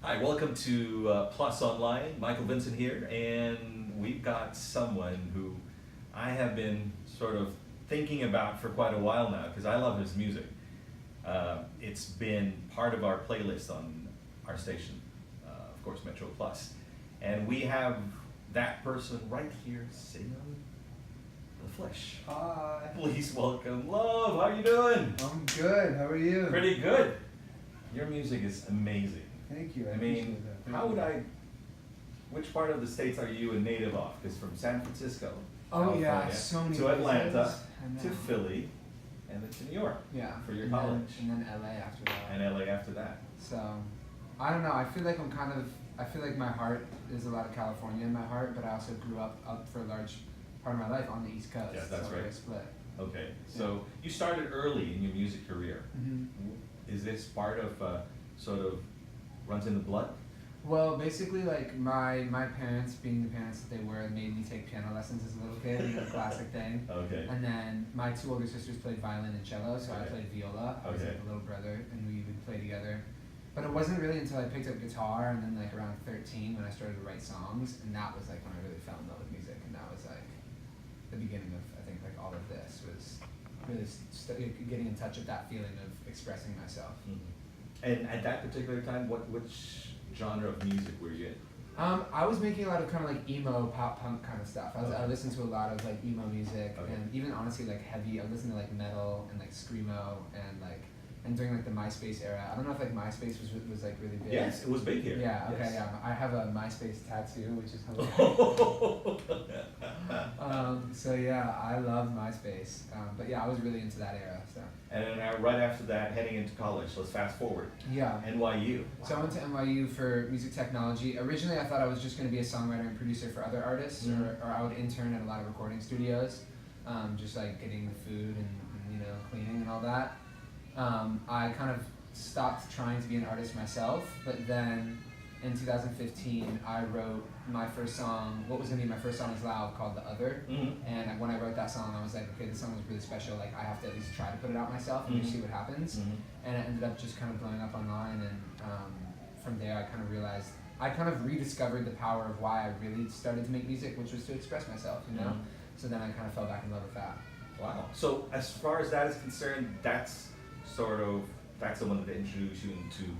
Hi, welcome to PlusOnline. Michael Vincent here, and we've got someone who I have been sort of thinking about for quite a while now because I love his music. It's been part of our playlist on our station, of course, MetroPlus. And we have that person right here sitting on the flesh. Hi. Please welcome Lauv. How you doing? I'm good. How are you? Pretty good. Your music is amazing. Thank you. I appreciate mean, that. how would I, which part of the States are you a native of? Because from San Francisco, Oh yeah, California, so many to Atlanta, places. I to know. Philly, and then to New York Yeah. for your and college. Then, and then LA after that. And LA after that. So, I don't know. I feel like I feel like my heart is a lot of California in my heart, but I also grew up for a large part of my life on the East Coast. Yeah, that's so right. We're split. Okay, so you started early in your music career. Mm-hmm. Is this part of sort of runs in the blood? Well, basically, like my parents, being the parents that they were, made me take piano lessons as a little kid, you know, classic thing. Okay. And then my two older sisters played violin and cello, so I Okay. played viola. I was Okay. like a little brother, and we would play together. But it wasn't really until I picked up guitar, and then like around 13 when I started to write songs, and that was like when I really fell in love with music, and that was like the beginning of, I think, like all of this was really getting in touch with that feeling of expressing myself. Mm-hmm. And at that particular time, which genre of music were you in? I was making a lot of kind of like emo, pop punk kind of stuff. I listened to a lot of like emo music, Okay. and even honestly like heavy. I listened to like metal and like screamo and during like the MySpace era. I don't know if like MySpace was like really big. Yes, it was big here. Yeah. Okay. Yes. Yeah. I have a MySpace tattoo, which is hilarious. So yeah, I love MySpace. But yeah, I was really into that era. So. And then right after that, heading into college. Let's fast forward. Yeah. NYU. So I went to NYU for music technology. Originally, I thought I was just going to be a songwriter and producer for other artists, Mhm. or I would intern at a lot of recording studios, just like getting the food and you know cleaning and all that. I kind of stopped trying to be an artist myself, but then in 2015, I wrote my first song. What was going to be my first song is Lauv, called The Other. Mm-hmm. And when I wrote that song, I was like, okay, this song was really special. Like, I have to at least try to put it out myself and just see what happens. Mm-hmm. And it ended up just kind of blowing up online. And from there, I kind of realized, I kind of rediscovered the power of why I really started to make music, which was to express myself, you know? Mhm. So then I kind of fell back in love with that. Wow. So as far as that is concerned, that's the one that introduced you into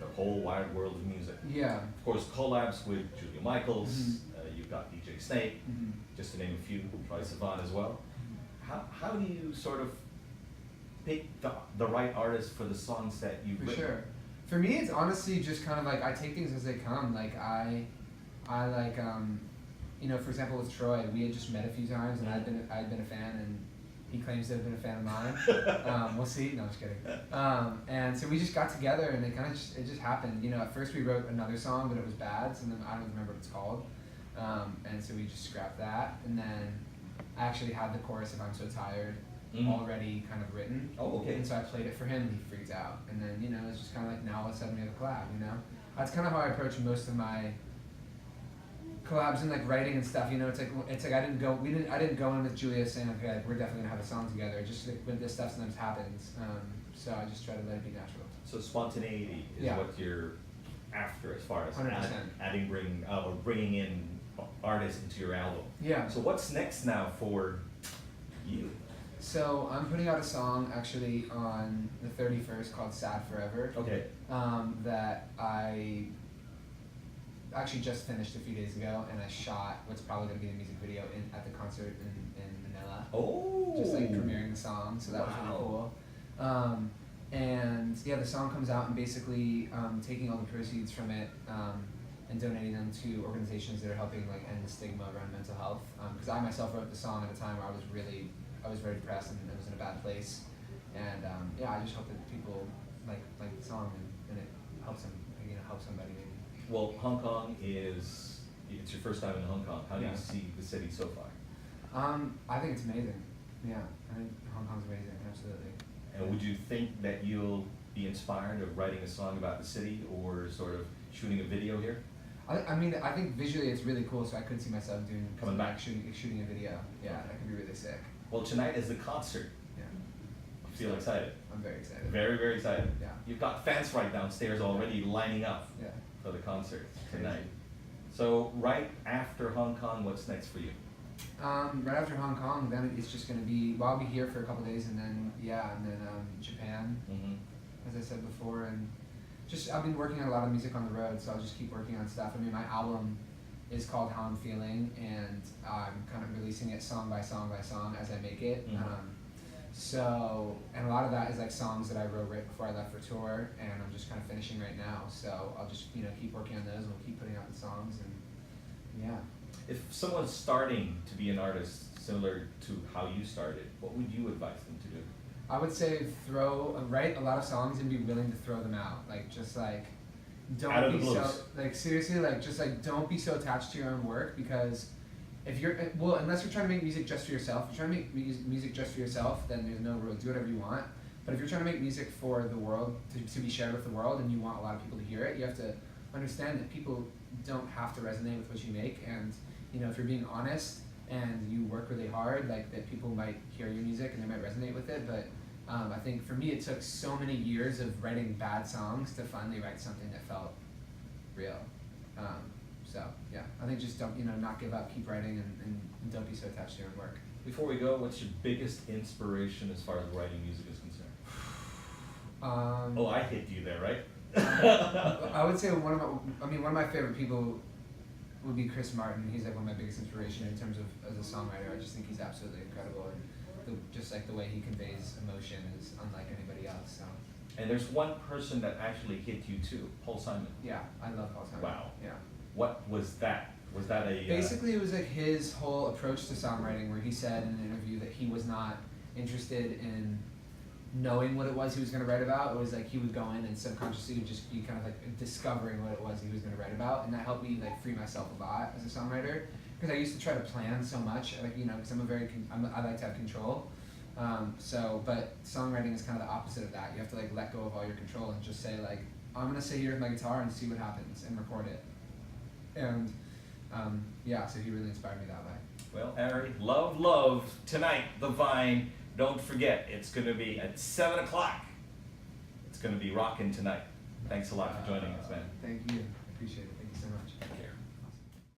the whole wide world of music. Yeah. Of course, collabs with Julia Michaels. Mhm. You've got DJ Snake, Mm-hmm. just to name a few. Troye Sivan as well. How do you sort of pick the right artist for the songs that you've For written? sure. For me, it's honestly just kind of like I take things as they come. Like I like you know, for example, with Troy, we had just met a few times, and I'd been a fan, and he claims to have been a fan of mine. We'll see. No, I'm just kidding. And so we just got together, and it kind of just happened. You know, at first we wrote another song, but it was bad, so then I don't remember what it's called. And so we just scrapped that, and then I actually had the chorus of "I'm So Tired" already kind of written. Oh, okay. And so I played it for him, and he freaked out. And then, you know, it's just kind of like now all of a sudden we have a collab, you know? That's kind of how I approach most of my collabs and like writing and stuff, you know? It's like I didn't go in with Julia saying, okay, we're definitely gonna have a song together. It's just like when this stuff sometimes happens. So I just try to let it be natural. So spontaneity is Yeah. what you're after as far as 100%. bringing in artists into your album. Yeah. So what's next now for you? So I'm putting out a song actually on the 31st called Sad Forever. Okay. That I actually just finished a few days ago, and I shot what's probably going to be the music video at the concert in Manila. Oh. Just like premiering the song, so that was really cool. And yeah, the song comes out, and basically taking all the proceeds from it and donating them to organizations that are helping like end the stigma around mental health. Because I myself wrote the song at a time where I was very depressed and I was in a bad place. And yeah, I just hope that people like the song and it helps them, you know, help somebody maybe. Well, Hong Kong it's your first time in Hong Kong. How do you see the city so far? I think it's amazing. Yeah, I think Hong Kong's amazing, absolutely. And would you think that you'll be inspired of writing a song about the city or sort of shooting a video here? I mean, I think visually it's really cool, so I could see myself Coming back. shooting a video. Yeah, that could be really sick. Well, tonight is the concert. Yeah. feel stoked. excited. I'm very excited. Very, very excited. Yeah. You've got fans right downstairs already lining up Yeah. for the concert Crazy. tonight. So right after Hong Kong, what's next for you? Right after Hong Kong, then it's just gonna be. Well, I'll be here for a couple days, and then Japan, Mm-hmm. as I said before, and just I've been working on a lot of music on the road, so I'll just keep working on stuff. I mean, my album is called How I'm Feeling, and I'm kind of releasing it song by song by song as I make it. Mhm. And a lot of that is like songs that I wrote right before I left for tour, and I'm just kind of finishing right now. So I'll just keep working on those, and we'll keep putting out the songs, and yeah. If someone's starting to be an artist similar to how you started, what would you advise them to do? I would say write a lot of songs and be willing to throw them out. Like just like don't Out of be the so blues. like seriously like just like don't be so attached to your own work, because if you're unless you're trying to make music just for yourself, if you're trying to make music just for yourself, then there's no rule. Do whatever you want. But if you're trying to make music for the world, to be shared with the world, and you want a lot of people to hear it, you have to understand that people don't have to resonate with what you make. And if you're being honest and you work really hard, like that people might hear your music and they might resonate with it. But I think for me it took so many years of writing bad songs to finally write something that felt real. So yeah, I think just don't not give up, keep writing, and don't be so attached to your own work. Before we go, what's your biggest inspiration as far as writing music is concerned? Oh, I hit you there, right? I would say one of my favorite people would be Chris Martin. He's like one of my biggest inspiration in terms of as a songwriter. I just think he's absolutely incredible, and just like the way he conveys emotion is unlike anybody else. So And there's one person that actually hit you too, Paul Simon. yeah, I love Paul Simon. Wow. Yeah. What was that? Was that a Basically, it was like his whole approach to songwriting, where he said in an interview that he was not interested in knowing what it was he was going to write about. It was like he would go in and subconsciously would just be kind of like discovering what it was he was going to write about, and that helped me like free myself a lot as a songwriter, because I used to try to plan so much, like because I like to have control. But songwriting is kind of the opposite of that. You have to like let go of all your control and just say like, I'm gonna sit here with my guitar and see what happens and record it. And so he really inspired me that way. Well, Ari, love tonight, The Vine. Don't forget, it's going to be at 7 o'clock. It's going to be rocking tonight. Thanks a lot for joining us, man. Thank you. I appreciate it. Thank you so much.